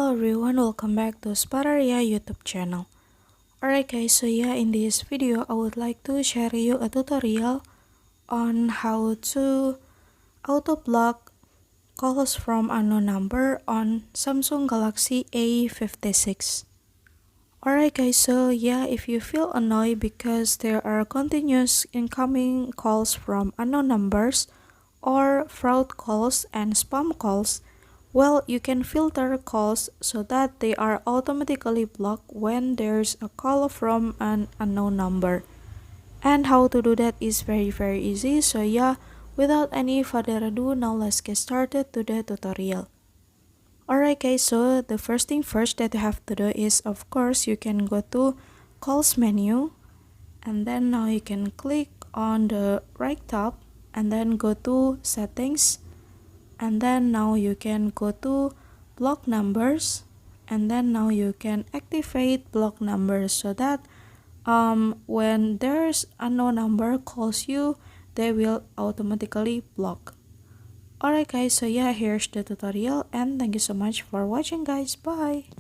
Hello everyone, welcome back to Spararia YouTube channel. Alright guys, so yeah, in this video I would like to share you a tutorial on how to auto block calls from unknown number on Samsung Galaxy A56. Alright guys, so yeah, if you feel annoyed because there are continuous incoming calls from unknown numbers or fraud calls and spam calls, well, you can filter calls so that they are automatically blocked when there's a call from an unknown number. And how to do that is very easy. So yeah, without any further ado, now let's get started to the tutorial. Alright guys, so the first thing first that you have to do is, of course, you can go to calls menu, and then now you can click on the right top and then go to settings, and then now you can go to block numbers, and then now you can activate block numbers so that when there's unknown number calls you, they will automatically block. Alright guys, so yeah, here's the tutorial and thank you so much for watching guys. Bye.